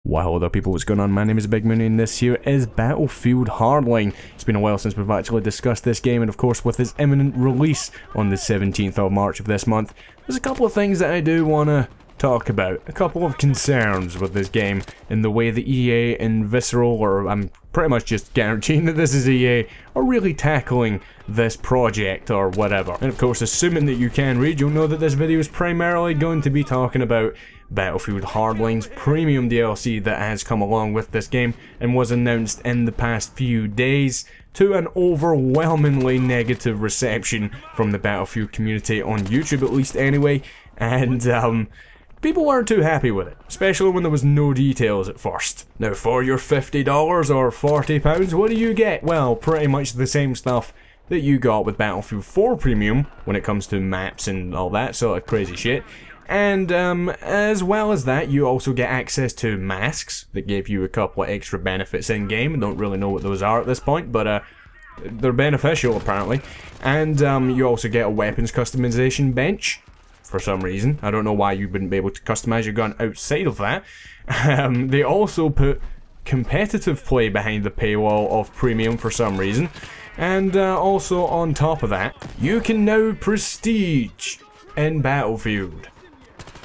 Well, hello there people, what's going on? My name is Big Mooney and this here is Battlefield Hardline. It's been a while since we've actually discussed this game, and of course with its imminent release on the 17th of March of this month, there's a couple of things that I do want to talk about. A couple of concerns with this game in the way that EA and Visceral, or I'm pretty much just guaranteeing that this is EA, are really tackling this project or whatever. And of course, assuming that you can read, you'll know that this video is primarily going to be talking about Battlefield Hardline's premium DLC that has come along with this game and was announced in the past few days to an overwhelmingly negative reception from the Battlefield community on YouTube, at least anyway, and people weren't too happy with it, especially when there was no details at first. Now for your $50 or £40, what do you get? Well, pretty much the same stuff that you got with Battlefield 4 Premium when it comes to maps and all that sort of crazy shit. And as well as that, you also get access to masks that give you a couple of extra benefits in game. I don't really know what those are at this point, but they're beneficial apparently. And you also get a weapons customization bench for some reason. I don't know why you wouldn't be able to customize your gun outside of that. They also put competitive play behind the paywall of Premium for some reason. And also on top of that, you can now prestige in Battlefield,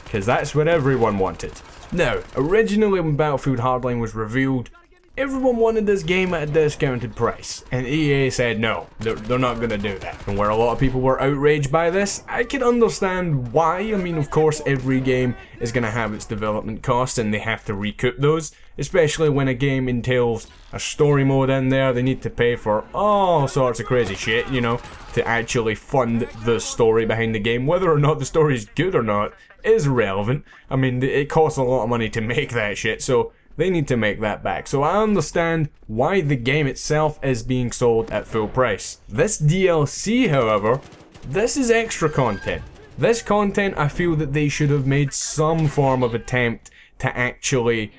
because that's what everyone wanted. Now, originally when Battlefield Hardline was revealed, everyone wanted this game at a discounted price, and EA said no, they're not gonna do that. And where a lot of people were outraged by this, I can understand why. I mean, of course, every game is gonna have its development costs, and they have to recoup those, especially when a game entails a story mode in there. They need to pay for all sorts of crazy shit, you know, to actually fund the story behind the game. Whether or not the story is good or not is irrelevant. I mean, it costs a lot of money to make that shit, so they need to make that back. So I understand why the game itself is being sold at full price. This DLC, however, this is extra content. This content, I feel that they should have made some form of attempt to actually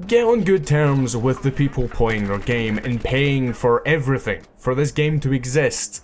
get on good terms with the people playing their game and paying for everything for this game to exist.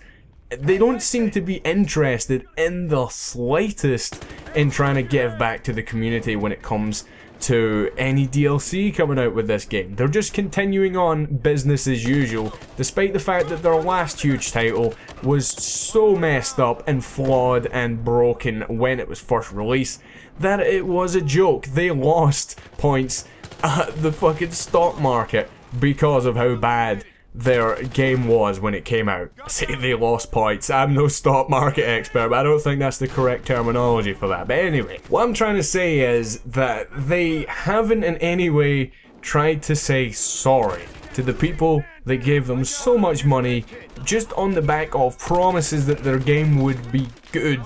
They don't seem to be interested in the slightest in trying to give back to the community when it comes to any DLC coming out with this game. They're just continuing on business as usual, despite the fact that their last huge title was so messed up and flawed and broken when it was first released that it was a joke. They lost points at the fucking stock market because of how bad their game was when it came out. I say they lost points. I'm no stock market expert, but I don't think that's the correct terminology for that. But anyway, what I'm trying to say is that they haven't in any way tried to say sorry to the people that gave them so much money just on the back of promises that their game would be good,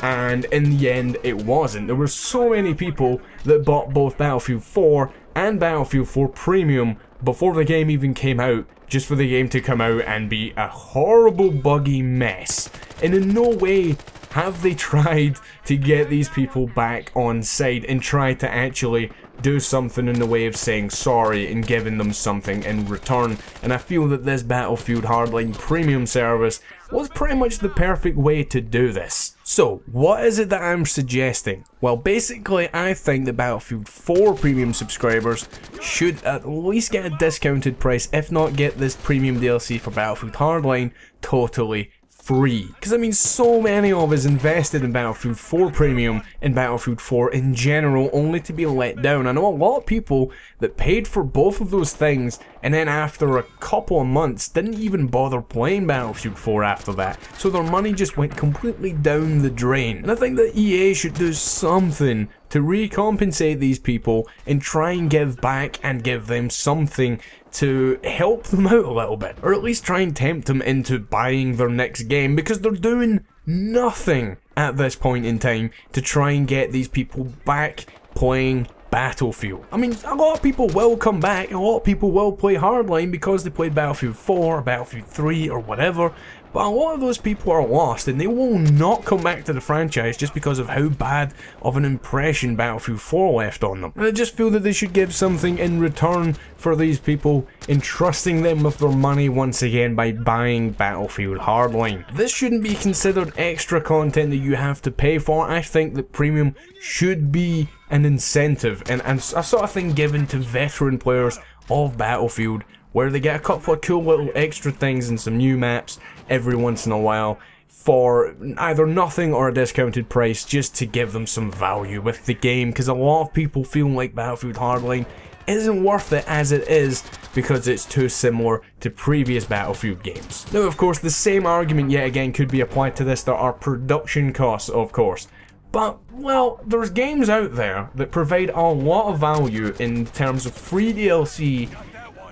and in the end it wasn't. There were so many people that bought both Battlefield 4 and Battlefield 4 Premium before the game even came out, just for the game to come out and be a horrible buggy mess. And in no way have they tried to get these people back on side and try to actually do something in the way of saying sorry and giving them something in return. And I feel that this Battlefield Hardline Premium service was pretty much the perfect way to do this. So, what is it that I'm suggesting? Well, basically, I think that Battlefield 4 Premium subscribers should at least get a discounted price, if not get this Premium DLC for Battlefield Hardline totally free. Because I mean, so many of us invested in Battlefield 4 Premium and Battlefield 4 in general, only to be let down. I know a lot of people that paid for both of those things and then after a couple of months didn't even bother playing Battlefield 4 after that, so their money just went completely down the drain. And I think that EA should do something to recompensate these people and try and give back and give them something to help them out a little bit, or at least try and tempt them into buying their next game, because they're doing nothing at this point in time to try and get these people back playing Battlefield. I mean, a lot of people will come back, a lot of people will play Hardline because they played Battlefield 4 or Battlefield 3 or whatever, But a lot of those people are lost, and they will not come back to the franchise just because of how bad of an impression Battlefield 4 left on them. And I just feel that they should give something in return for these people, entrusting them with their money once again by buying Battlefield Hardline. This shouldn't be considered extra content that you have to pay for. I think that premium should be an incentive and a sort of thing given to veteran players of Battlefield, where they get a couple of cool little extra things and some new maps every once in a while for either nothing or a discounted price, just to give them some value with the game, because a lot of people feel like Battlefield Hardline isn't worth it as it is because it's too similar to previous Battlefield games. Now, of course, the same argument yet again could be applied to this. There are production costs, of course. But, well, there's games out there that provide a lot of value in terms of free DLC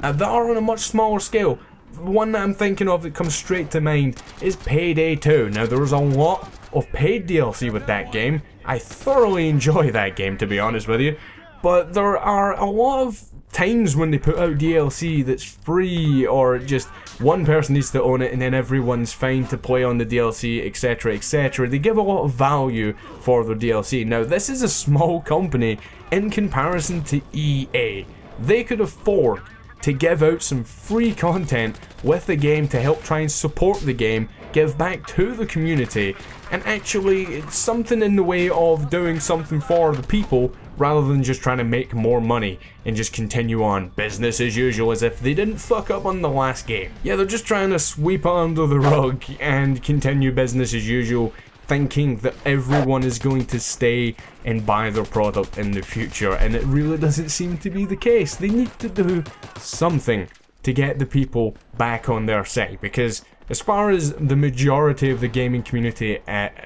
that are on a much smaller scale. The one that I'm thinking of that comes straight to mind is Payday 2. Now, there was a lot of paid DLC with that game. I thoroughly enjoy that game, to be honest with you. But there are a lot of times when they put out DLC that's free, or just one person needs to own it and then everyone's fine to play on the DLC, etc, etc. They give a lot of value for their DLC. Now, this is a small company in comparison to EA. They could afford to give out some free content with the game to help try and support the game, give back to the community, and actually it's something in the way of doing something for the people rather than just trying to make more money and just continue on business as usual as if they didn't fuck up on the last game. Yeah, they're just trying to sweep it under the rug and continue business as usual, thinking that everyone is going to stay and buy their product in the future, and it really doesn't seem to be the case. They need to do something to get the people back on their side, because as far as the majority of the gaming community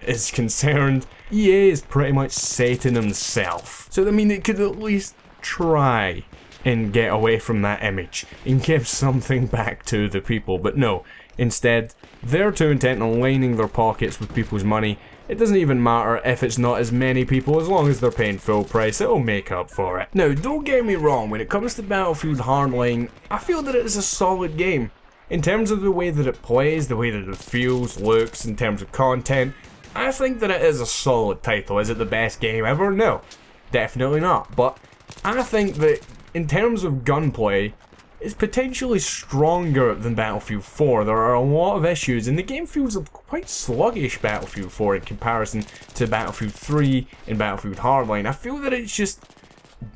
is concerned, EA is pretty much Satan himself. So I mean, it could at least try and get away from that image and give something back to the people, but no. Instead, they're too intent on lining their pockets with people's money. It doesn't even matter if it's not as many people, as long as they're paying full price, it'll make up for it. Now, don't get me wrong, when it comes to Battlefield Hardline, I feel that it is a solid game. In terms of the way that it plays, the way that it feels, looks, in terms of content, I think that it is a solid title. Is it the best game ever? No, definitely not. But I think that in terms of gunplay, it's potentially stronger than Battlefield 4. There are a lot of issues, and the game feels quite sluggish, Battlefield 4, in comparison to Battlefield 3 and Battlefield Hardline. I feel that it's just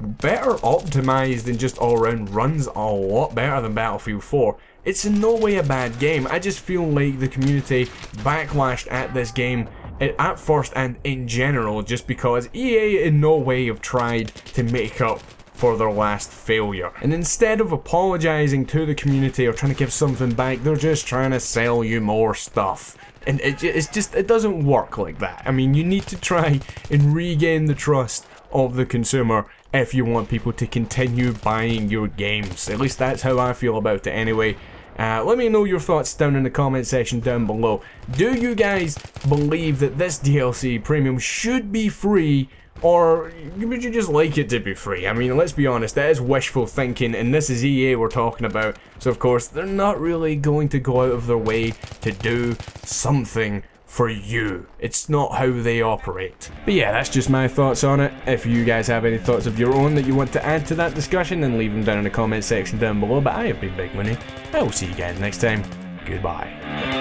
better optimized and just all around runs a lot better than Battlefield 4. It's in no way a bad game. I just feel like the community backlashed at this game at first and in general, just because EA in no way have tried to make up for their last failure. And instead of apologizing to the community or trying to give something back, they're just trying to sell you more stuff. And it doesn't work like that. I mean, you need to try and regain the trust of the consumer if you want people to continue buying your games. At least that's how I feel about it anyway. Let me know your thoughts down in the comment section down below. Do you guys believe that this DLC premium should be free, or would you just like it to be free? I mean, let's be honest, that is wishful thinking, and this is EA we're talking about, so of course they're not really going to go out of their way to do something for you. It's not how they operate. But yeah, that's just my thoughts on it. If you guys have any thoughts of your own that you want to add to that discussion, then leave them down in the comment section down below. But I have been Big Money. I will see you guys next time. Goodbye.